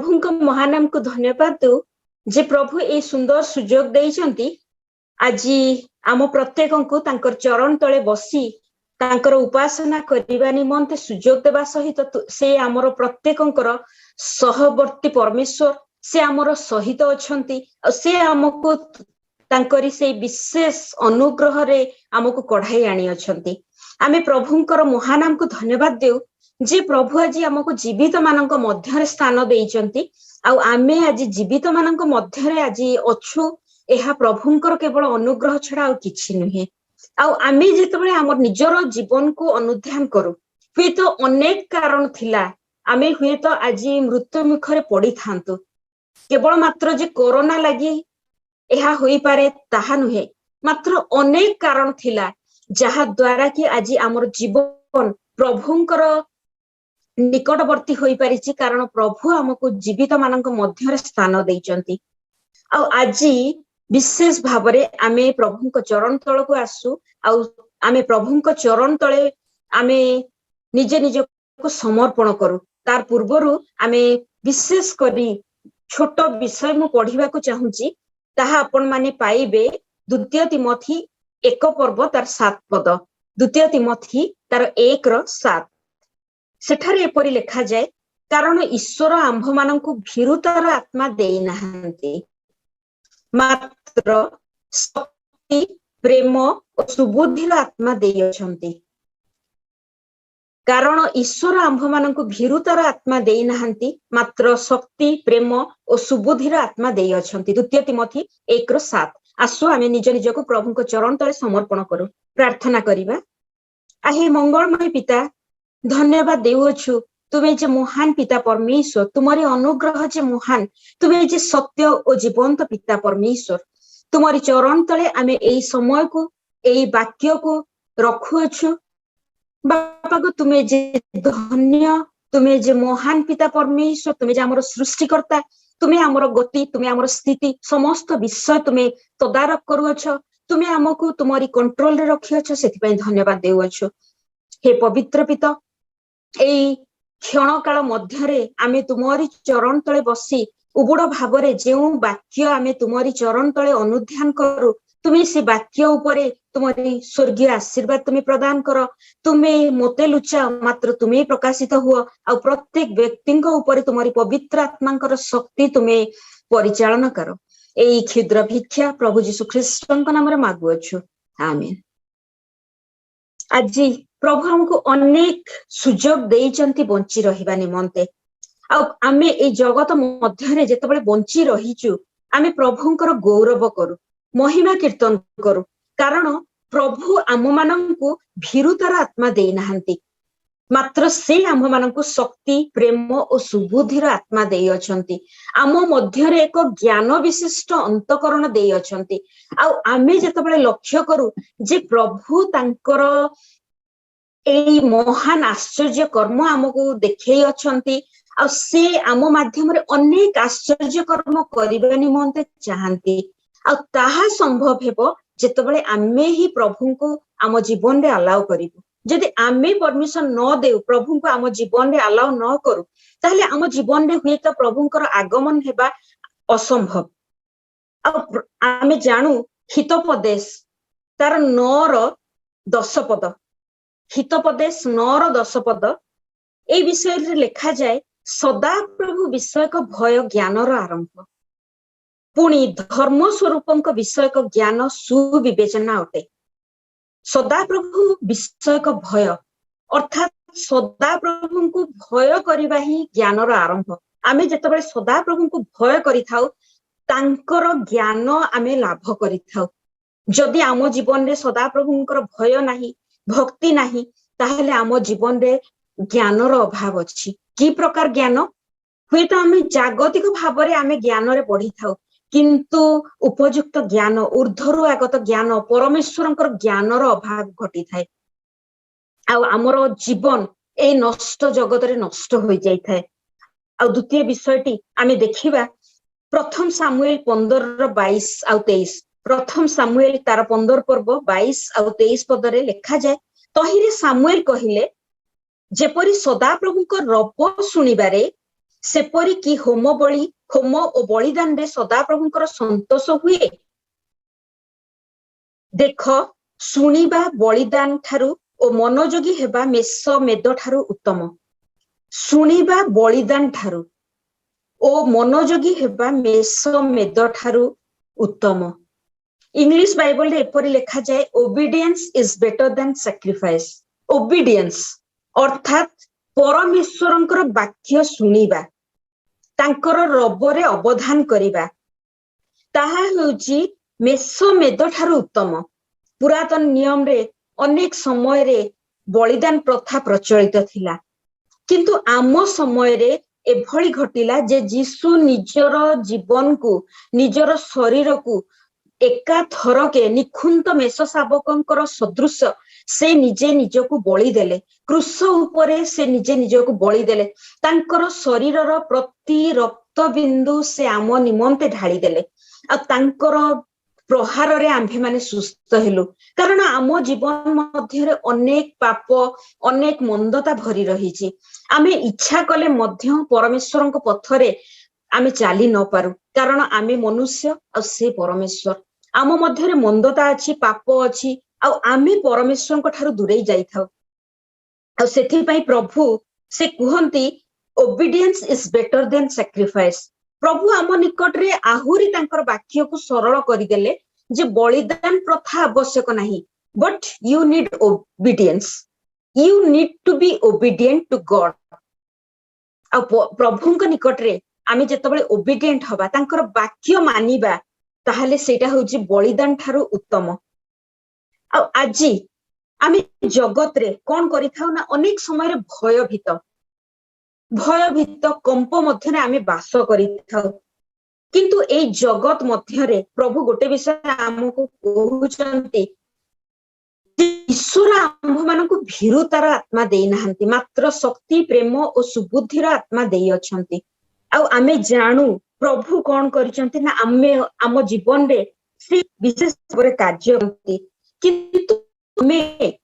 प्रभु को महानाम को धन्यवाद दो जे प्रभु ए सुंदर सुजोग देइचंती आज आम प्रत्येक को तांकर चरण तले बसी तांकर उपासना करबा निमंते सुजोग देवा सहित से आमर प्रत्येकंकर सहवर्ती परमेश्वर से आमर सहित अछंती से आमको तांकरी से विशेष अनुग्रह रे आमको कढ़ाई आनी अछंती आमे प्रभुंकर महानाम को धन्यवाद देउ जे प्रभु आज आमको जीवित मानक मध्य स्थान देइचंती आउ आमे आज जीवित मानक मध्य आज अछु एहा प्रभुंकर केवल अनुग्रह छड़ा आउ किछि नुहे आउ आमे जेतबेले हमर निजर जीवन को अनुध्यान करू हुए तो अनेक कारण थिला आमे हुए तो आज मृत्यु मुखरे पड़ी थांतु केवल मात्र जे कोरोना लगी एहा होई पारे ताहा नुहे मात्र अनेक कारण थिला जहा द्वारा कि आज हमर जीवन प्रभुंकर निकटवर्ती होई पारिछि कारण प्रभु हमको जीवित मानक मध्य स्थान देइचंती आ आज विशेष भावरे आमे प्रभु को चरण तल को आसु आमे प्रभु को चरण तले आमे निजे निजे को समर्पण करू तार पूर्वरु आमे विशेष करी छोट विषय मु पढ़िबा को चाहूची ताहा आपण माने पाइबे द्वितीय तिमोथी 1 पर्व तार 7 पद द्वितीय तिमोथी तार 1 रो 7 सेठारे एपरि लेखा जाए कारण ईश्वर आंभ मानकु भीरुतार आत्मा देई नाहंती मात्र शक्ति प्रेम और सुबुद्धिर आत्मा देई अछंती कारण ईश्वर आंभ मानकु भीरुतार आत्मा देई नाहंती मात्र शक्ति प्रेम और सुबुद्धिर आत्मा देई अछंती द्वितीय तिमोथी 1 रो 7 आसु आमे निज निज को प्रभु को चरण तले समर्पण करू प्रार्थना करिबा आहे मंगलमय पिता धन्यवाद देउछु तुमे जे महान पिता परमेश्वर तुम्हारे अनुग्रह जे महान तुमे जे सत्य और जीवंत पिता परमेश्वर तुम्हारी चरण तले आमे एई समय को एई वाक्य को रखुछु बापा को तुमे जे धन्य तुमे जे महान पिता परमेश्वर तुमे जे हमर सृष्टिकर्ता तुमे हमर गति तुमे हमर स्थिति समस्त विषय तुमे तदारक करूछ तुमे हमको तुम्हारी कंट्रोल रे रखियछ सेति पय धन्यवाद देउछु हे पवित्र पिता एई क्षण काल मध्यरे आमे तुमरी चरण तले बसी उबुड़ भावरे जेउ वाक्य आमे तुमरी चरण तले अनुध्यान करू तुमे से वाक्य उपरे तुमरी स्वर्गीय आशीर्वाद तुमे प्रदान कर तुमे मोते लुचा मात्र तुमे प्रकाशित हुआ आ प्रत्येक व्यक्ति उपरे तुमरी पवित्र आत्मांकर शक्ति तुमे परिचालन करो एई क्षुद्र भिक्षा प्रभु यीशु ख्रीष्टଙ୍କ नाम रे मागुछु आमेन आज प्रभु हमको अनेक सुजोग देइचंती बंची रहिबा निमंते आ आमे ए जगत मध्यरे जेतबेले बंची रहिचु आमे प्रभुंकर गौरव करू महिमा कीर्तन करू कारण प्रभु आम माननकु भीरुतार आत्मा देई नाहंती मात्र से आम माननकु शक्ति प्रेम और सुबुद्धिर आत्मा देई अछंती आम मध्यरे एक ज्ञान विशिष्ट अंतकरण देई अछंती आ आमे जेतबेले लक्ष्य करू जे प्रभु तांकर एई महान आश्चर्य कर्म आमको देखै अछंती आ से आम माध्यम रे अनेक आश्चर्य कर्म करिबा निमंते चाहंती आ ताहा संभव हेबो जेतबेले आमे ही प्रभु को आम जीवन रे अलाउ करिबो जदि आमे परमिशन न देउ प्रभु को आम जीवन रे अलाउ न करू ताहले आम जीवन रे हुए तो प्रभुंकर आगमन हेबा असंभव आ आमे जानू हितोपदेश तार 9 रो 10 पद हितोपदेश 9 रो 10 पद ए विषय रे लिखा जाए सदा प्रभु विषयक भय ज्ञानर आरंभ पुणी धर्म स्वरूपक विषयक ज्ञान सुविवेचना अटे सदा प्रभु विषयक भय अर्थात सदा प्रभु को भय करबा ही ज्ञानर आरंभ आमे जेतबेले सदा प्रभु को भय करिथाउ तांकर ज्ञान आमे लाभ करिथाउ जदि आम जीवन रे सदा प्रभुंकर भय नाही भक्ति नाही ताहले आम जीवन रे ज्ञानर अभाव अछि की प्रकार ज्ञान हुए तो आमे जागतिक भाव रे आमे ज्ञान रे पढ़ी थाउ किंतु उपयुक्त ज्ञान ऊर्ध्वरु आगत ज्ञान परमेश्वरंकर ज्ञानर अभाव घटी थाए आ हमर जीवन ए नष्ट जगत रे नष्ट होई जाई थाए आ द्वितीय विषयटी आमे देखिबा प्रथम सामुएल 15:22 आ 23 प्रथम सामुएल तार 15 पर्व 22 आ 23 पद रे लिखा जाए तहिरे सामुएल कहिले जेपरि सदा प्रभुंकर रप सुनिबारे सेपरी कि होम और बलिदान रे सदा प्रभुंकर संतोष हुए। देख शुणिबा बलिदान ठारू और मनोयोगी हेबा मेष मेद ठारू उत्तम। शुणिबा बलिदान ठारू ओ मनोयोगी हेबा मेष मेद ठारू उत्तम। इंग्लिश बाइबल रे एपरि लिखा जाए obedience is better than sacrifice. Obedience अर्थात परमेश्वरंकर वाक्य शुणिबा तांकर रबरे अवधान करिबा ताहा हेउची मेष मेद ठारू उत्तम। पुरातन नियम रे अनेक समय रे बलिदान प्रथा प्रचलित थिला, किंतु आम समय रे एभली घटिला जे जीशु निजर जीवन को निजर शरीर को एका थरके निखुंत मेष शावकंकर सदृश से निजे निजको बलि देले। क्रूस उपरे से निजे निजको बलि देले। तांकर शरीरर प्रति रक्त बिंदु से आम निमंते ढाली देले। आ तांकर प्रहार रे आम्भे माने सुस्थ हेलु, कारण आम जीवन मध्य अनेक पाप अनेक मंदता भरी रही। आमे इच्छा कले मध्य परमेश्वर पथरे आमे चाली न पारू, कारण आमे मनुष्य आ से परमेश्वर। आम मध्य मंदता अच्छी पाप अच्छी आमे परमेश्वर ठारू दूरे जाइथाउ। आ सेथि पई प्रभु से कहंती obedience is better than sacrifice. प्रभु आम निकट रे आहुरी तांकर वाक्य को सरल करिदेले जे बलिदान प्रथा आवश्यक नहीं, but you need obedience. You need to be obedient to God. आ प्रभुंक निकट रे आमे जेतबेले ओबीडिएंट हबा तांकर वाक्य मानिबा ताहले सेटा होची बलिदान ठारू उत्तम। आ आजी आमे जगत रे कोन करिथाउ ना अनेक समय रे भयभीत कंप मध्यरे आमे वास करिथाउ, किंतु ए जगत मध्यरे प्रभु गोटे विषय आमको कहउचंती ईश्वर आंभ मानकु भीरुतार आत्मा देई नाहंती, मात्र शक्ति प्रेम और सुबुद्धिर आत्मा देई अछंती। आ आमे जानू प्रभु कोन करिसंती ना आमे आम जीवन रे से विशेष भाବରେ कार्य करती, किंतु आमे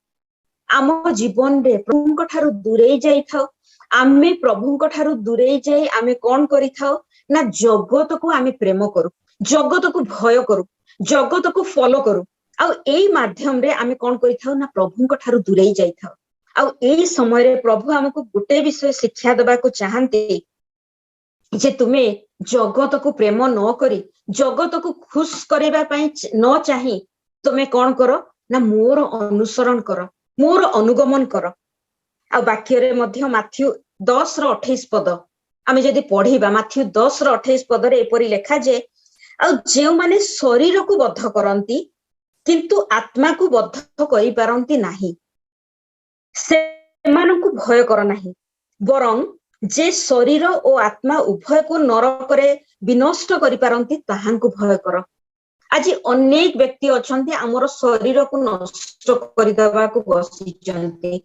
आम जीवन रे प्रभुंक ठारू दूरे जाई थाउ। आमे प्रभुंक ठारू दूरे जाई आमे कोन करि थाउ ना जगत को आमे प्रेम करू, जगत को भय करू, जगत को फॉलो करू। आ एई माध्यम रे आमे कोन करि थाउ ना प्रभुंक ठारू दूरे जाई थाउ। आ एई समय रे प्रभु हमको गोटे विषय शिक्षा देबा को चाहंती जे तुमे जगत को प्रेम न करी जगत को खुश करेबा पई न चाही तुमे कोन करो ना मोर अनुसरण करो, मोर अनुगमन करो। आ वाक्य रे मध्य माथ्यू 10 रो 28 पद आमे जदि पढिबा माथ्यू 10 रो 28 पद रे एपरि लेखा जे आ जे माने शरीर को बद्ध करंती किंतु आत्मा को बद्ध करि पारंती नाही से मानकु भय कर नाही, बरं जे शरीर और आत्मा उभय को नरक रे विनष्ट करि पारंती ताहांकु भय कर। आज अनेक व्यक्ति अछंती हमर शरीर को नष्ट करि दबा को बसिचंती।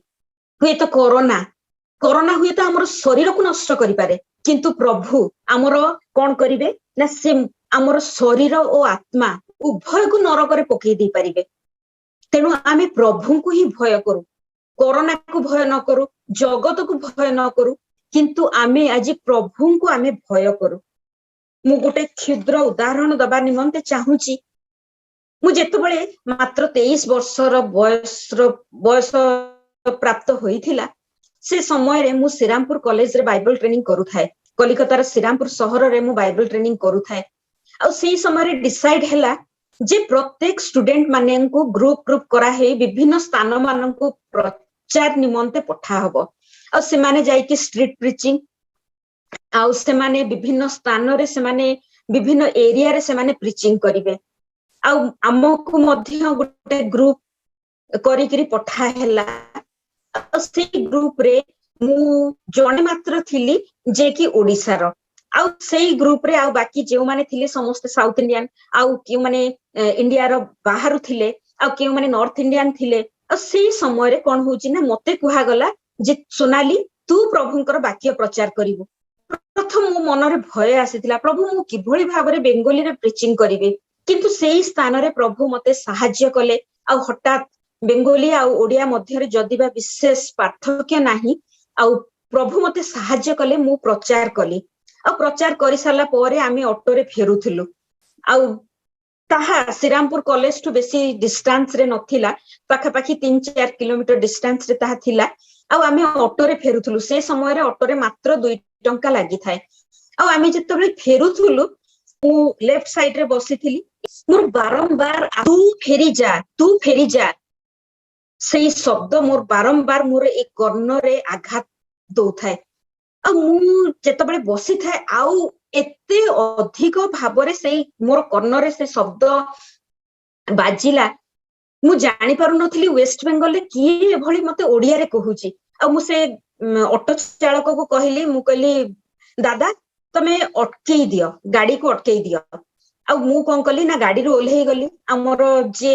हुए तो कोरोना हुए तो हमर शरीर को नष्ट करि पारे, किंतु प्रभु हमर कोन करिवे ना से हमर शरीर और आत्मा उभय को नरक रे पकई दे पारिबे। तेनु आमे प्रभु को ही भय करू, कोरोना को भय न करू, जगत को भय न करू, किंतु आमे आज प्रभु को आमे भय करू। मु गोटे क्षुद्र उदाहरण दबा निमंते चाहूची। मु जेतबेले मात्र 23 वर्षर बयस प्राप्त होइथिला से समय रे मु श्रीरामपुर कॉलेज रे बाइबल ट्रेनिंग करू थाए। कलिकतार श्रीरामपुर शहर रे मु बाइबल ट्रेनिंग करू थाए। आ सेही समय रे डिसाइड हैला जे प्रत्येक स्टूडेंट माने को ग्रुप करा है विभिन्न स्थान मान को प्रचार निमंते पठा हबो। आ से माने जाई कि स्ट्रीट प्रीचिंग आ से माने विभिन्न स्थान रे से माने विभिन्न एरिया रे से माने प्रीचिंग करिवे। आ हमको मध्य गोटे ग्रुप करी करी पठा हैला। से ग्रुप रे मु जणे मात्र थिली जे कि ओडिसा रो। आ सेही ग्रुप रे आ बाकी जे माने थिले समस्त साउथ इंडियन आ कि माने इंडिया रो बाहर थिले आ कि माने नॉर्थ इंडियन थिले। आ सेही समय रे कोन होची ना मते कुहा गला जे सोनाली तू प्रभुंकर वाक्य प्रचार करिवो। प्रथम मो मन रे भय आसीथिला, प्रभु मु किभଳି भाबरे बेंगोली रे प्रीचिंग करिवे, किंतु सेही स्थान रे प्रभु मते सहाय्य कले। आ हठात बेंगोली आ ओडिया मध्य रे जदिबा विशेष पार्थक्य नाही आ प्रभु मते साहाय्य कले मु प्रचार कली आ प्रचार करि साला परे आमे ऑटो रे फेरुथिलु आ ताहा श्रीरामपुर कॉलेज टू बेसी डिस्टेंस रे नथिला पाखापाखी 3-4 किलोमीटर डिस्टेंस रे ताहा थिला आ आमे ऑटो रे फेरुथिलु से समय रे ऑटो रे मात्र 2 टंका लागि थाए आ आमे जतबे फेरुथिलु मु लेफ्ट साइड रे बसिथिली मोर बारंबार तू फेरी जा सेई शब्द मोर बारंबार मोर एक कर्णर रे आघात दउथाय आ मु जतबे बसी थाए आउ एते अधिक भाबरे सेई मोर कर्णर रे से शब्द बाजिला मु जानि पारु नथिली वेस्ट बंगाल रे किए भली मते ओडिया रे कहूची आ मु से ऑटो चालक को कहली मु कहली दादा तमे अटकेई दियो गाड़ी को अटकेई दियो आ मु कोन कली ना गाड़ी रो ओल्हेई गली हमर जे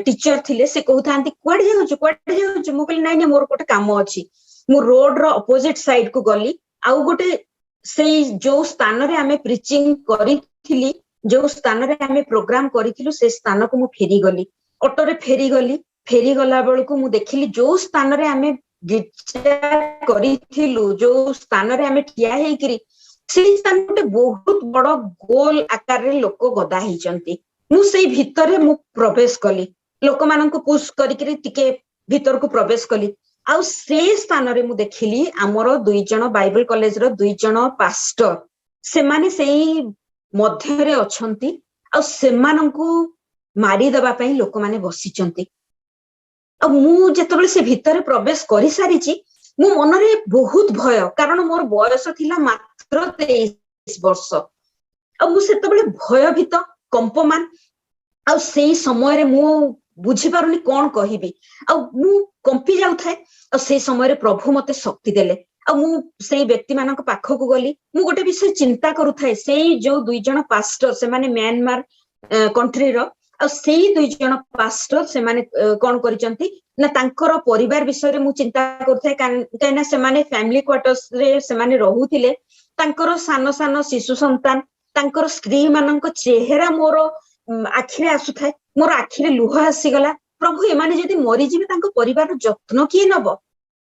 टीचर थिले से कहउथांती क्वाड जाउछु मु कहली नै मोर कोटे काम अछि मु रोड रो अपोजिट साइड को गली आ गोटे सेई जो स्थान रे हमें प्रीचिंग करिथिली जो स्थान रे हमें प्रोग्राम करिथिलु से स्थान को मु फेरी गली ऑटो रे फेरी गला बेल को मु देखिली जो स्थान रे हमें गिरजा करिथिलु जो स्थान रे हमें ठिया हेकरी से स्थान गोटे बहुत बड़ गोल आकार रे लोक गदा हिचंती मु सेई भितर रे मु प्रवेश कली लोक मानन को पुश करिकरी टिके भितर को प्रवेश कली आ से स्थान रे मु देखिली हमरो 2 जण बाइबल कॉलेज रो 2 जण पास्टर से माने सेई मध्य रे अछंती आ से मानन को मारी दबा पई लोक माने बसिचंती आ मु जेतबे से भितर प्रवेश करि सारिची मु मन रे बहुत भय कारण मोर बयस थिला मात्र 23 वर्ष आ मु सेतबे भयभीत कंपमान आ सेई समय रे मु बुझी पारुनी कोन कहिबी आ मु कंपी जाउ थाए आ से समय रे प्रभु मते शक्ति देले आ मु सेई व्यक्ति मानक पाखो को गली मु गोटे विषय चिंता करू थाए सेई जो 2 जण पास्टर से माने म्यांमार कंट्री रो आ सेई 2 जण पास्टर से माने कोन करिसंती ना तांकर परिवार विषय रे मु चिंता करू थाए काइना से माने फैमिली क्वार्टर्स रे से माने रहुथिले तांकर सानो सानो शिशु संतान तांकर स्त्री मानक चेहरा मोर आखिरे आसु थाए मोर आखिरे लुह आसी गला प्रभु एमाने जदी मरि जिबे तांको परिवार जत्न किए नबो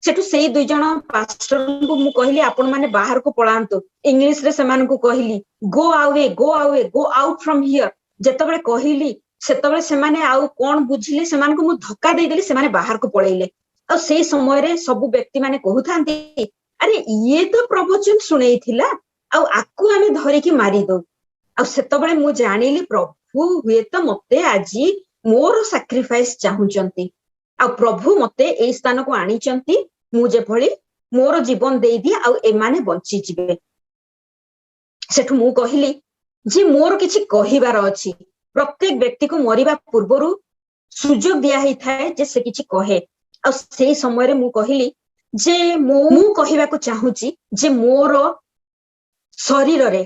सेटु सेई 2 जण पास्टर को मु कहली आपण माने बाहर को पळांतो इंग्लिश रे समान को कहली go away go out from here जेतबे कहली सेतबे से माने आउ कोन बुझिले समान को मु धक्का दे देली से माने बाहर को पळैले आ सेई समय रे सब व्यक्ति माने कहउथांती अरे ये तो प्रवचन सुनेई थिला आ आकु आमे धरि की मारी दो आ सेतबे मु जानिली प्रभु हुए तो मते आजी मोर सैक्रिफाइस चाहुचंती आ प्रभु मते ए स्थान को आनी चंती मु जे भली मोर जीवन देई दी आ एमाने बंची जिबे सेठु मु कहिली जे मोर किछि कहिबार अछि प्रत्येक व्यक्ति को मरिबा पूर्वरु सुजोग दिया ही थाए जे से किछि कहे आ सेई समय रे मु कहिली जे मु कहिबा को चाहुची जे मोर शरीर रे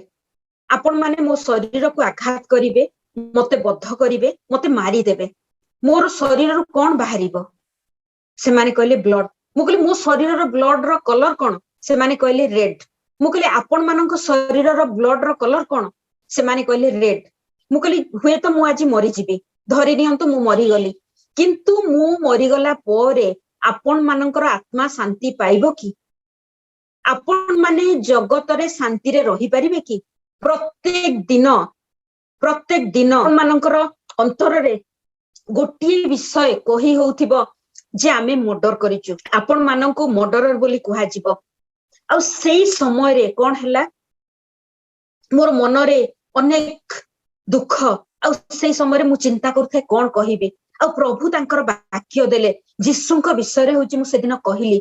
आपण माने मो शरीर को आघात करिवे मते बद्ध करिवे मते मारी देबे मोर शरीर रो कोन बाहरिबो से माने कहले ब्लड मु कहले मो शरीर रो ब्लड रो कलर कोन से माने कहले रेड मु कहले आपण मानक शरीर रो ब्लड रो कलर कोन से माने कहले रेड मु कहले हुए तो मु आज मरि जिबे धरि नियंतु मु मरि गली किंतु मु मरि गला परे आपण मानकर आत्मा शांति पाइबो की आपण माने जगत रे शांति रे रही परिबे की प्रत्येक दिन मानकर अंतर रे गोटी विषय कही होउथिबो जे आमे मर्डर करिचु आपण माननको मर्डरर बोली कुहा जिवो आ सेई समय रे कोन हला मोर मन रे अनेक दुख आ सेई समय रे मु चिंता करथे कोन कहिबे आ प्रभु तांकर वाक्य देले यीशुଙ୍କ विषय होची मु सेदिन कहिली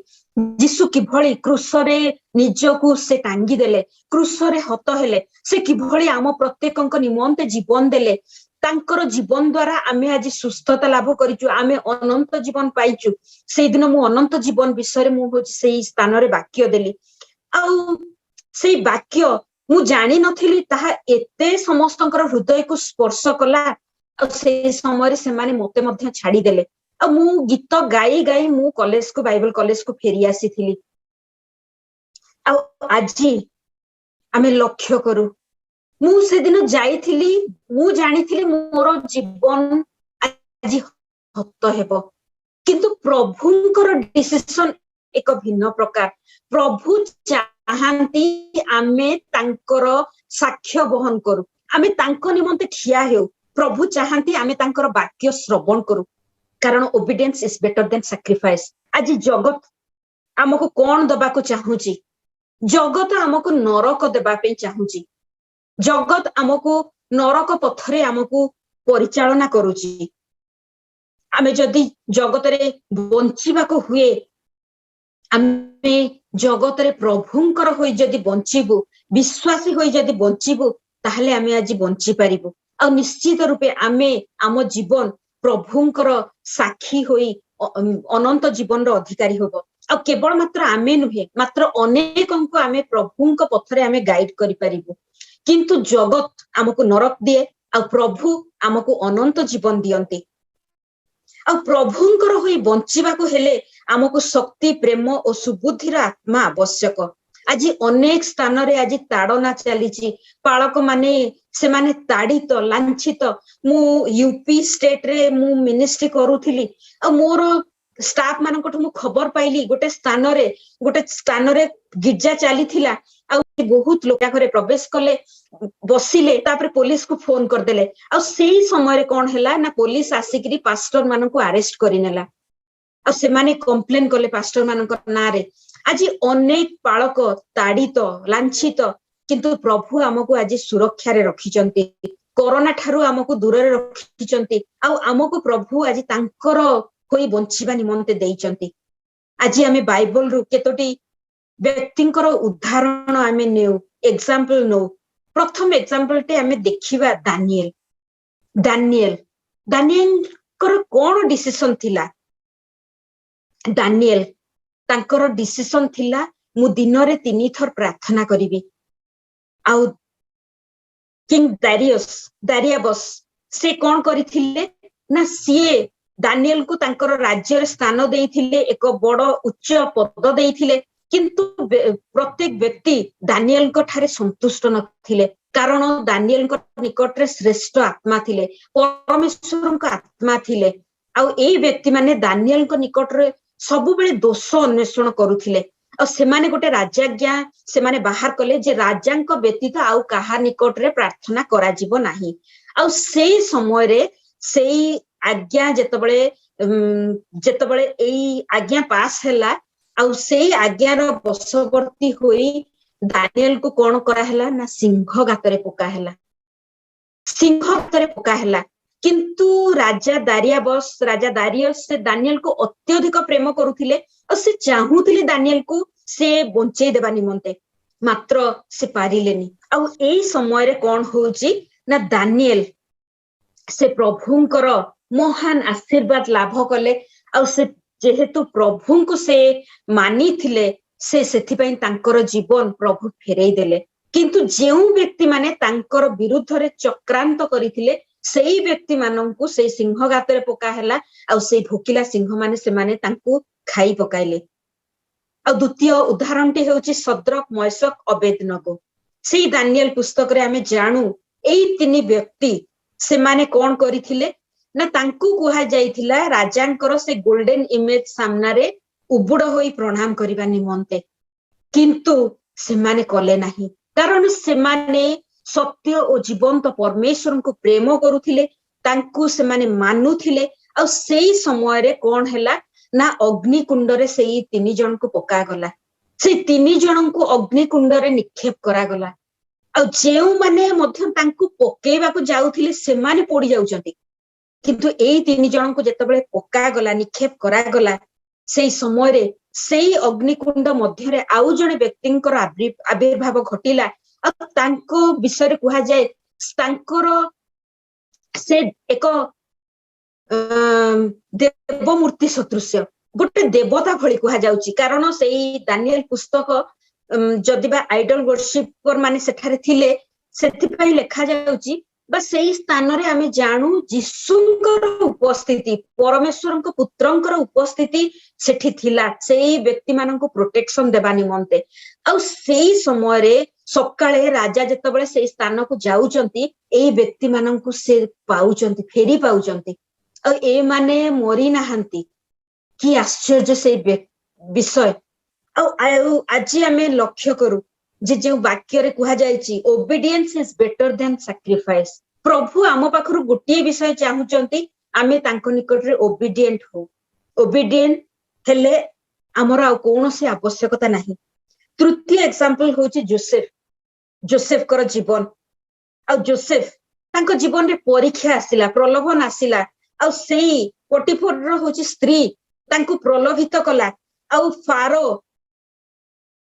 यीशु किभଳି क्रूस रे निजको से टांगी देले क्रूस रे हत हेले से किभଳି आम प्रत्येकଙ୍କ निमंते जीवन देले तांकर जीवन द्वारा आमे आज सुस्थता लाभ करिचु आमे अनंत जीवन पाइचु सेई दिन मु अनंत जीवन विषय मु होची सेई स्थान रे वाक्य देली आ सेई वाक्य मु जानि नथिली ताहा एते समस्तଙ୍କର हृदय को स्पर्श कला से समय से माने मते मध्य छाड़ी देले आ मु गीत गाई गाई मु कॉलेज को बाइबल कॉलेज को फेरी आसी थिली आ आजी आमे लक्ष्य करू मु से दिन जाई थिली मु जानि थिली मोर जीवन आजी हत हेबो किंतु प्रभुंकर डिसिजन एक भिन्न प्रकार। प्रभु चाहती आमे तांकर साक्ष्य बहन करू, आमे तांको निमंते ठिया हेउ। प्रभु चाहती आमे तांकर वाक्य श्रवण करू, कारण obedience is better than sacrifice. आज जगत आमको कौन दबाको चाहूची? जगत आमको नरक देबा पे चाहूची। जगत आमको नरक पथरे आमको परिचालना करूची। आमे जदि जगत रे बंचिबाको हुए, आमे जगत रे प्रभुंकर होई जदि बंचिबु, विश्वासी होई जदि बंचिबु, ताहले आमे आज बंची पारिबु। आ निश्चित रूपे आमे आम जीवन प्रभुंकर साक्षी होई अनंत जीवन रो अधिकारी होबो। आ केवल मात्र आमे नुहे, मात्र अनेकंको आमे प्रभुंक पथरे आमे गाइड करि पारिबु। किंतु जगत आमको नरक दिए, आ प्रभु आमको अनंत जीवन दियंती। आ प्रभुंकर होई बंचिबाको हेले आमको शक्ति, प्रेम और सुबुद्धिर आत्मा आवश्यक। आज अनेक स्थान रे आज ताड़ना चलीची, पालक माने से माने ताड़ित लांछित। मु यूपी स्टेट रे मु मिनिस्ट्री करूथिली, आ मोर स्टाफ मानकठु मु खबर पाइली गोटे स्थान रे गिरजा चली थिला, आ बहुत लोक घरे प्रवेश कले, बसिले, तापर पुलिस को फोन कर देले। आ सेही समय रे कोन हैला ना, पुलिस आसिकरी पास्टर मानकु अरेस्ट करि नेला। आ से माने कंप्लेन कले पास्टर मानक ना रे। आज अनेक पालक ताड़ित लांछित, किंतु प्रभु आमको आज सुरक्षा रे रखिचंती, कोरोना ठारू आमको दूर रे रखिचंती। आ आमको प्रभु आज तांकर होई बंचिबा निमंते देइचंती। आज आमे बाइबल रु केतोटी व्यक्तिंकर उदाहरण आमे नेउ, एग्जांपल नो। प्रथम एग्जांपल टे आमे देखिबा दानिएल। दानिएल कर कोन डिसीजन थिला? दानिएल तांकर डिसीजन थिला, मु दिन रे 3 थर प्रार्थना करिवि। आउ किंग दारियाबस से कोन करिथिले ना, सीए दानिएल को तांकर राज्य स्थान देइथिले, एक बड़ उच्च पद देइथिले। किंतु प्रत्येक व्यक्ति दानिएल को ठारे संतुष्ट नथिले, कारण दानिएल को निकट रे श्रेष्ठ आत्मा थिले, परमेश्वर को आत्मा थिले। आ एई व्यक्ति माने दानिएल को निकट रे सबु बेले दोष अन्वेषण करूथिले। आ से माने गोटे राजाज्ञा से माने बाहर कले जे राजांक व्यतीत आउ काहा निकट रे प्रार्थना करा जीवो नाही। आ सेई समय रे सेई आज्ञा जेतबेले एई आज्ञा पास हैला, आउ सेई आज्ञार बशवर्ती होई दानिएल को कोन करा हैला ना, सिंह गातरे पका हैला। सिंह गातरे पका हैला। किंतु राजा दारियस से दानिएल को अत्यधिक प्रेम करुथिले, और से चाहूथिले दानिएल को से बंचेई देबा निमंते, मात्र से पारिलेनी। आउ एई समय रे कोन होउची ना, दानिएल से प्रभुंकर महान आशीर्वाद लाभ कले। आउ से जेहेतु प्रभु को से मानी थिले, से सेथिपई तांकर जीवन प्रभु फेरई देले। किंतु जेउ व्यक्ति माने तांकर विरुद्ध रे चक्रांत करिथिले, सेई व्यक्ति माननकु से सिंह गातरे पका हैला। आउ से भोकिला सिंह माने से माने तांकु खाई पकाइले। आ द्वितीय उदाहरण टी हेउची सद्रक, मैशक, अबेदनगो। सेई दानिएल पुस्तक रे आमे जानू एई 3 व्यक्ति से माने कोन करिथिले ना, तांकु कुहा जाइथिला राजांकर से गोल्डन इमेज सामना रे उबुड़ होई प्रणाम करिबा निमंते, किंतु से माने कले नाही, कारण से माने सत्य और जीवंत परमेश्वर को प्रेम करुथिले, तांकु से माने मानुथिले। आ सेई समय रे कोन हैला ना, अग्निकुंड रे सेई 3 जन को पका गला। से 3 जन को अग्निकुंड रे निक्षेप करा गला। आ जेउ माने मध्य तांकु पकेइबा को जाउथिले, से माने पड़ी जाउचंती। किंतु एई 3 जन को जेतबेले पका गला, निक्षेप करा गला, सेई समय रे सेई अग्निकुंड मध्य रे आउ जने व्यक्तिंकर आविर्भाव घटिला। आ तांको विषय कुहा जाए, तांकर से एक देवमूर्ति सदृश्य, गोटे देवता भली कुहा जाउची। कारण सेई दानिएल पुस्तक जदिबा आइडल वर्शिपर माने सेठारे थिले, सेथिपई लेखा जाउची बा सेई स्थान रे आमे जानू जिसुंकर उपस्थिति, परमेश्वरଙ୍କ पुत्रଙ୍କର उपस्थिति सेठी थिला, सेई व्यक्ति माननको प्रोटेक्शन देबा निमंते। आ सेई समय रे सकाळे राजा जेतबेले सेई स्थान को जाउचंती, एई व्यक्ति माननको से पाउचंती, फेरी पाउचंती। आ ए माने मरी नाहंती। कि आश्चर्य से विषय आज आम लक्ष्य करू जे जो वाक्य रे कुहा जायछि obedience is better than sacrifice. प्रभु आम पाखरु गोटे विषय चाहूचंती आमे तांको निकट रे ओबीडिएंट हो। ओबीडिएंट हेले हमर आ कोनोसी आवश्यकता नाही। तृतीय एग्जांपल होची जोसेफ कर जीवन। आ जोसेफ तांको जीवन रे परीक्षा आसिला, प्रलोभन आसिला, आ सेई पोटिफर रो होची स्त्री तांको प्रलोभित कला। आ फारो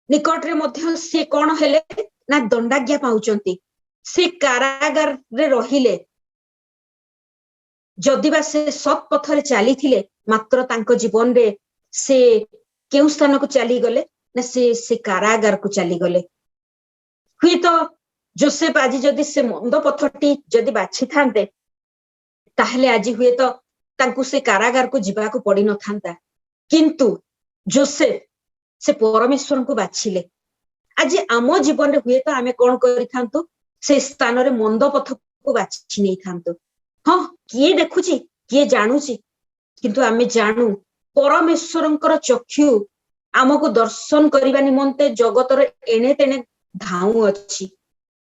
निकट रे मध्य से कोन हेले ना दंडाज्ञा पाउचंती। से कारागार रे रहिले, जदिबा से सत पथरे चली थिले मात्र तांको जीवन रे से केउ स्थान को चली गले ना से कारागार को चली गले। हुई तो जोसेफ आज जदि से मंद पथटी जदि बाछि थांते ताहले आज हुए तो तांको से कारागार को जीवा को पड़ी न थांता। किंतु जोसेफ से परमेश्वर को बाछिले। आज आम जीवन रे हुए तो आमे कोन करि थांतो से स्थान रे मंद पथ को बाछि नै थांतो। हाँ किए देखुची किए जानुची किंतु आमे जानू परमेश्वरंकर चक्षु आमको दर्शन करिबा निमंते जगतर एणे तेणे धाऊ अछि।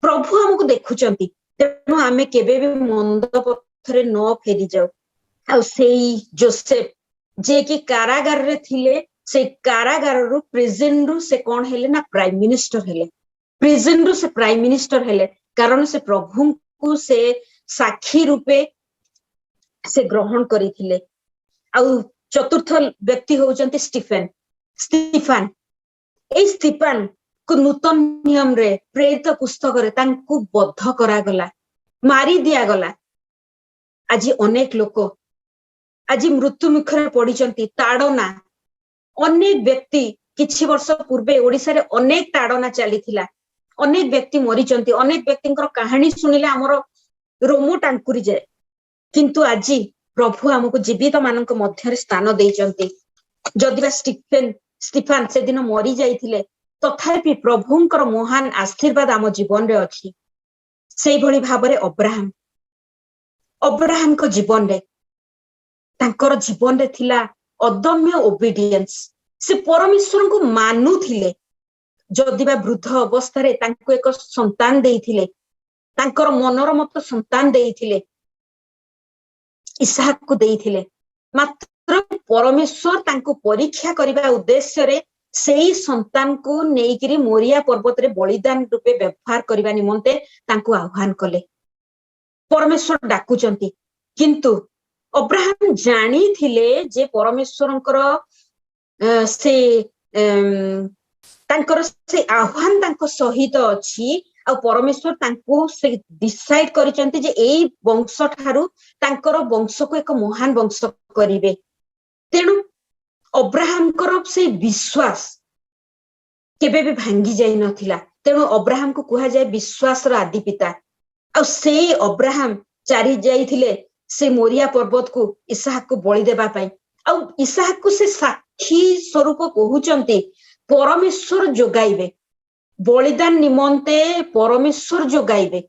प्रभु हमको देखुचंती तेणु आमे केबे भी मंद पथरे न फेरी जाऊ। आ सेई जोसेफ जे कि कारागार रे थिले से कारागार रु प्रिजन रु से कोन हेले ना प्राइम मिनिस्टर हेले। प्रिजन रु से प्राइम मिनिस्टर हेले कारण से प्रभु को से साक्षी रूपे से ग्रहण करिथिले। आ चतुर्थ व्यक्ति होउचंती स्टीफन। ए स्टीफन को नूतन नियम रे प्रेरित पुस्तक रे तांको बद्ध करा गला, मारी दिया गला। आज अनेक लोक आज मृत्यु मुखरे पड़िचंती। ताड़ना अनेक व्यक्ति किछि वर्ष पूर्वे ओडिसा रे अनेक ताड़ना चली थिला, अनेक व्यक्ति मरिचंती। अनेक व्यक्तिंकर कहानी सुनिले हमर रोमो टांकुरी जाए। किंतु आज प्रभु हमको जीवित मानक मध्य रे स्थान देइचंती। जदिबा स्टीफन से दिन मरी जाइथिले तथापि प्रभुंकर महान आशीर्वाद आम जीवन रे अछि। सेई भली भाबरे अब्राहम को जीवन रे तांकर जीवन रे थिला अदम्य ओबीडियंस। से परमेश्वर को मानु थिले। जदिबा वृद्ध अवस्था रे तांको एक संतान देइथिले, तांकर मनर मत संतान देइथिले, इसहाक को देइथिले। मात्र परमेश्वर तांको परीक्षा करिबा उद्देश्य रे सेई संतान को नेइकिरी मोरिया पर्वत रे बलिदान रूपे व्यवहार करिबा निमंते तांको आह्वान कले। परमेश्वर डाकुचंती किंतु अब्राहम जानी थिले जे परमेश्वरंकर से तांकर से आह्वान तांको सहित अछि। आ परमेश्वर तांको से डिसाइड करिचंती जे एई वंश ठारू तांकर वंश को एक महान वंश करिवे। तेणु अब्राहम कर से विश्वास केबे भी भांगी जाई नथिला। तेणु अब्राहम को कुहा जाय विश्वास रा आदि पिता। आ से अब्राहम चारी जाइथिले से मोरिया पर्वत को इसहाक को बलि देबा पई। आ इसहाक को से साक्षी स्वरूप कहउचंती परमेश्वर जोगाइबे, बलिदान निमंते परमेश्वर जोगाइबे।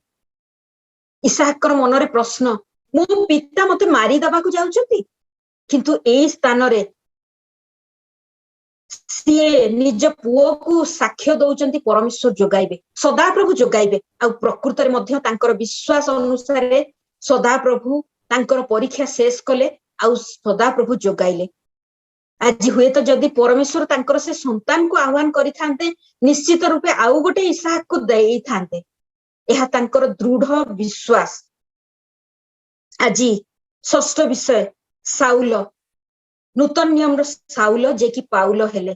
इसहाकर मनरे प्रश्न मो पिता मते मारी दबा को जाउचंती किंतु एई स्थान रे सिए निज पुओ को साक्ष्य दउचंती परमेश्वर जोगाइबे, सदा प्रभु जोगाइबे। आ प्रकृत रे मध्य तांकर विश्वास अनुसार सदा प्रभु तांकर परीक्षा शेष कले आ सदा प्रभु जोगाइले। आज हुए तो जदि परमेश्वर तांकर से संतान को आह्वान करि थांते निश्चित रूपे आउ गोटे इसहाक को देई थांते। एहा तांकर दृढ़ विश्वास। आज षष्ठ विषय साउल, नूतन नियम रो साउल जे कि पाउल हेले।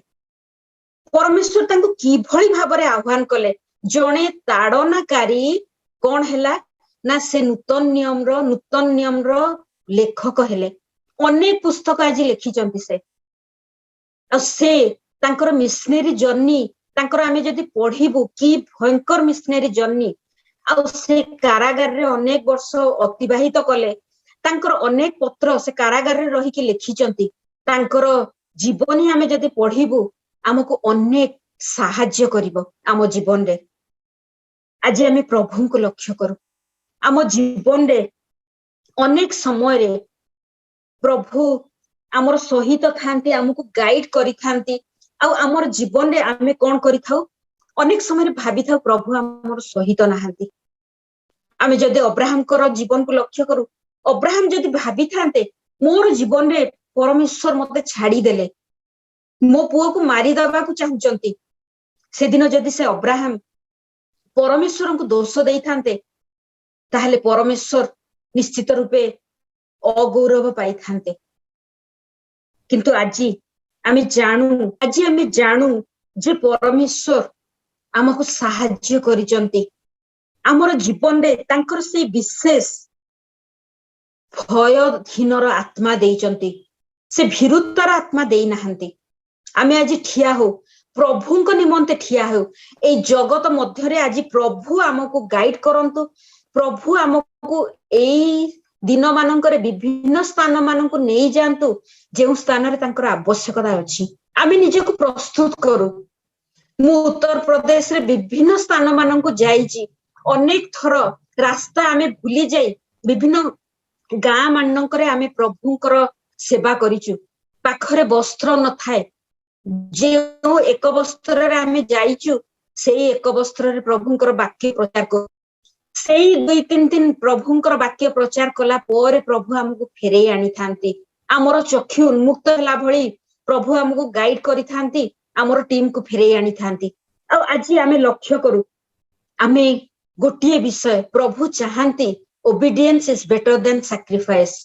परमेश्वर तांको किभଳି भाबरे आह्वान कले। जणे ताड़नाकारी कोन हेला ना से नूतन नियम रो लेखक हेले। अनेक पुस्तक आज लिखिचंती से तांकर मिशनरी जर्नी तांकर आमे जदि पढ़िबु कि भयंकर मिशनरी जर्नी। आ से कारागार रे अनेक वर्ष अतिबाहित कले। तांकर अनेक पत्र से कारागार रे रही के लिखिचंती। तांकर जीवनी आमे जदि पढ़िबु हमको अनेक साहाय्य करिवो आम जीवन रे। आज आमे प्रभु को लक्ष्य करू। आम जीवन रे अनेक समय रे प्रभु आमर सहित थांती, हमको गाइड करी थांती, आमर जीवन रे आमे कोन करि थाउ अनेक समय भावी थाउ प्रभु आमर सहित नाहंती आमे जदि अब्राहम कर जीवन को लक्ष्य करू अब्राहम जदि भावी थांते मोर जीवन रे परमेश्वर मते छाड़ी देले मो पुओ को मारी दबा को चाहुचंती से दिन जदि से अब्राहम परमेश्वर को दोष देई थांते ताहले परमेश्वर निश्चित रूपे अगौरव पाई थांते किंतु आजी आमे जानू जे परमेश्वर आमको साहाय्य करिचंती आमर जीवन रे तांकर से विशेष भयहीनर आत्मा देइचंती से भीरुतार आत्मा देई नाहंती आमे आज ठिया हो प्रभु को निमंते ठिया हो ए जगत मध्य रे आज प्रभु आमको गाइड करंतु प्रभु आमको ए दिन मानकर विभिन्न स्थान मानक नहीं जातु जो स्थान रे तांकर आवश्यकता अछि आमे निजको प्रस्तुत करू मु उत्तर प्रदेश रे विभिन्न स्थान मानक जाईची अनेक थर रास्ता आमे भूली जाई विभिन्न गाँ मानकर आमे प्रभुंकर सेवा करिचु पाखरे वस्त्र न थाए जो एक वस्त्र रे आमे जाईचु सेई एक वस्त्र रे प्रभुंकर वाक्य प्रचार कर सेई 2-3 दिन प्रभुंकर वाक्य प्रचार कला पोरे प्रभु हमको फेरे आनी थांती आमर चक्षु उन्मुक्त होला भली प्रभु हमको गाइड करि थांती आमर टीम को फेरे आनी थांती आज आमे लक्ष्य करू आमे गोटिए विषय प्रभु चाहंती obedience is better than sacrifice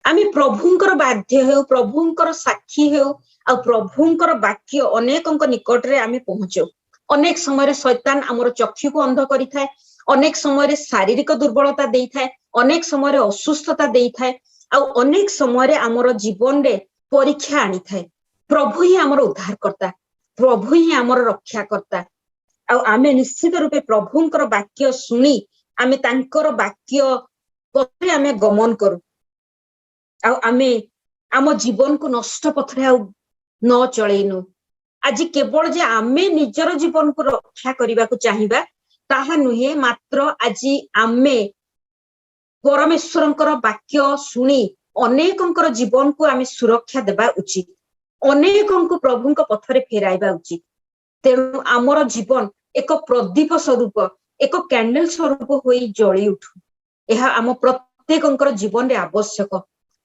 आमे प्रभुंकर बाध्य हो प्रभुंकर साक्षी हो आ प्रभुंकर वाक्य अनेकंक निकट रे आमे पहुंचो अनेक समय शैतान आमर चक्षु को अंध करि थाए अनेक समय शारीरिक दुर्बलता देई थाए अनेक समय असुस्थता देई थाए आ अनेक समय आमर जीवन रे परीक्षा आनी थाए प्रभु ही आमर उद्धार करता प्रभु ही आमर रक्षा करता आ आमे निश्चित रूपे प्रभुंकर वाक्य सुनी आमे तांकर वाक्य पथरे आमे गमन करू आ आमे आम जीवन को नष्ट पथरे आ न चलेनु आज केवल जे आमे निजर जीवन को रक्षा करबा को चाहिबा ताहा नुहे मात्र आज आमे परमेश्वरंकर वाक्य सुनी अनेकंकर जीवन को आमे सुरक्षा देबा उचित अनेकंक प्रभुंक पथरे फेराइबा उचित तेणु आमर जीवन एक प्रदीप स्वरूप एक कैंडल स्वरूप होई जळी उठू यह आम प्रत्येकंकर जीवन रे आवश्यक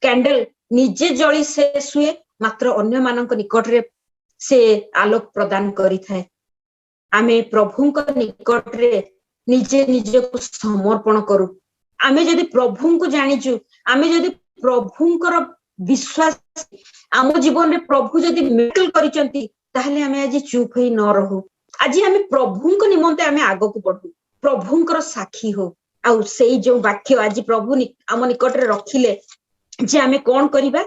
कैंडल निजे जळी शेष हुए मात्र अन्य मानक निकट रे से आलोक प्रदान करि थाए आमे प्रभुंक निकट रे निजे निजे को समर्पण करू आमे जदि प्रभु को जानिचु आमे जदि प्रभुंकर विश्वास आम जीवन रे प्रभु जदि मिराकल करिसंती ताहले आमे आज चुप होई न रहू आज आमे प्रभुंक निमंते आमे आगो को बढ़ू प्रभुंकर साक्षी हो आ सेई जो वाक्य आज प्रभु आम निकट रे रखिले जे आमे कोन करिबा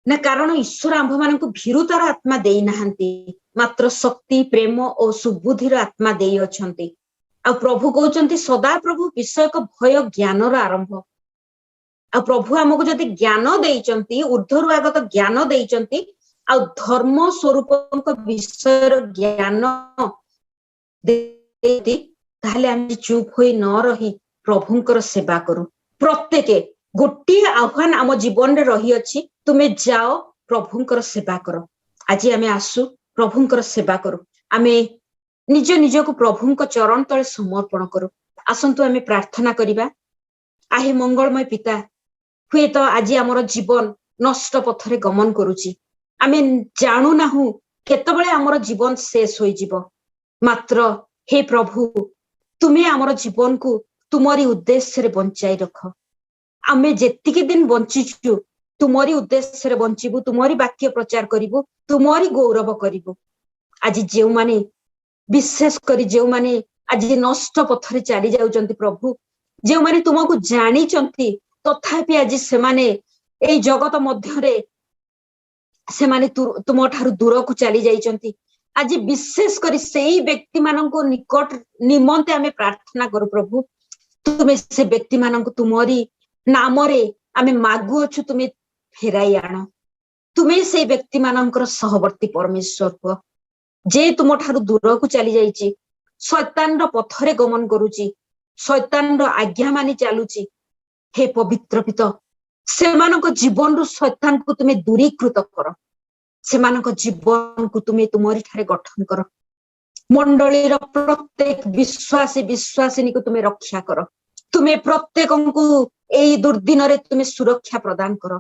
ना कारण ईश्वर आंभ मानक भीरुतार आत्मा देई नाहंती मात्र शक्ति प्रेम और सुबुद्धिर आत्मा देई अछंती आ प्रभु कहउचंती सदा प्रभु विषयक भय ज्ञानर आरंभ आ प्रभु हमको जदि ज्ञान देइचंती ऊर्ध्वरु आगत ज्ञान देइचंती आ धर्म स्वरूपक विषयर ज्ञान देती ताहले हम चुप होई न रही प्रभुंकर सेवा करू प्रत्येके गोटे आह्वान आम जीवन रे रही अछि तुम्हें जाओ प्रभुंकर सेवा करो आज आमे आसु प्रभुंकर सेवा करू आमे निज निज को प्रभुंक चरण तले समर्पण करू आसंतु आमे प्रार्थना करिबा आहे मंगलमय पिता हुए तो आज आमर जीवन नष्ट पथरे गमन करूची आमे जानू नाहु केतबेले आमर जीवन शेष होई जीवो मात्र हे प्रभु तुम्हें आमर जीवन को तुमरी उद्देश्य रे बंचाई रख आमे जेतिके दिन बंचिचु तुमरी उद्देश्य रे बंचिबु तुमरी वाक्य प्रचार करिबु तुमरी गौरव करिबु आज जेउ माने विशेष करी जेउ माने आज नष्ट पथरे चली जाउचंती प्रभु जेउ माने तुमको जानी चंती तथापि आज से माने ए जगत मध्य रे से माने तुम ठारू दूर को चली जाइचंती आज विशेष करी सेई व्यक्ति माननको निकट निमंते आमे प्रार्थना करू प्रभु तुमे से व्यक्ति माननको तुमरी नाम रे आमे मागु अछु तुमे फेराई आण तुमे से व्यक्ति मानकर सहवर्ती परमेश्वर को जे तुम ठारू दूर को चली जाइची शैतान रो पथरे गमन करूची शैतान रो आज्ञा मानी चालुची हे पवित्र पिता से मानक जीवन रु शैतान को तुमे दूरीकृत कर ସେମାନଙ୍କ ଜୀବନକୁ ତୁମେ ତୁମରି ଠାରେ ଗଠନ କର। ମଣ୍ଡଳୀର ପ୍ରତ୍ୟେକ ବିଶ୍ୱାସୀକୁ ତୁମେ ରକ୍ଷା କର। ତୁମେ ପ୍ରତ୍ୟେକଙ୍କୁ ଏଇ ଦୁର୍ଦିନରେ ତୁମେ ସୁରକ୍ଷା ପ୍ରଦାନ କର।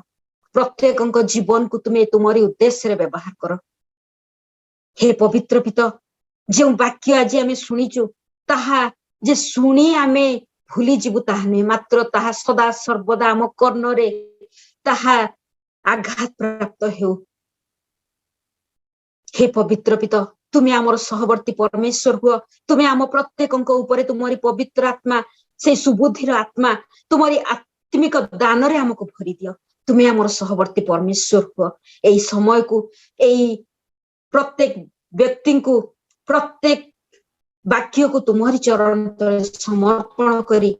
ପ୍ରତ୍ୟେକଙ୍କ ଜୀବନକୁ ତୁମେ ତୁମରି ଉଦ୍ଦେଶ୍ୟରେ ବ୍ୟବହାର କର। ହେ ପବିତ୍ର ପିତା, ଯେଉଁ ବାକ୍ୟ ଆଜି ଆମେ ଶୁଣିଛୁ ତାହା ଯେ ଶୁଣି ଆମେ ଭୁଲିଯିବୁ ତାହା ନୁହେଁ, ମାତ୍ର ତାହା ସଦା ସର୍ବଦା ଆମ କର୍ଣ୍ଣରେ ତାହା ଆଘାତ ପ୍ରାପ୍ତ ହେଉ। ହେ ପବିତ୍ର ପିତା, ତୁମେ ଆମର ସହବର୍ତ୍ତୀ ପରମେଶ୍ୱର ହୁଅ। ତୁମେ ଆମ ପ୍ରତ୍ୟେକଙ୍କ ଉପରେ ତୁମରି ପବିତ୍ର ଆତ୍ମା, ସେଇ ସୁବୁଦ୍ଧିର ଆତ୍ମା, ତୁମରି ଆତ୍ମିକ ଦାନରେ ଆମକୁ ଭରି ଦିଅ। ତୁମେ ଆମର ସହବର୍ତ୍ତୀ ପରମେଶ୍ୱର ହୁଅ। ଏଇ ସମୟକୁ, ଏଇ ପ୍ରତ୍ୟେକ ବ୍ୟକ୍ତିଙ୍କୁ, ପ୍ରତ୍ୟେକ ବାକ୍ୟକୁ ତୁମରି ଚରଣ ତଳେ ସମର୍ପଣ କରି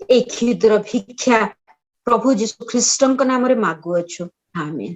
ଏଇ କ୍ଷୁଦ୍ର ଭିକ୍ଷା ପ୍ରଭୁ ଯୀଶୁ ଖ୍ରୀଷ୍ଟଙ୍କ ନାମରେ ମାଗୁଅଛୁ। ଆମେନ୍।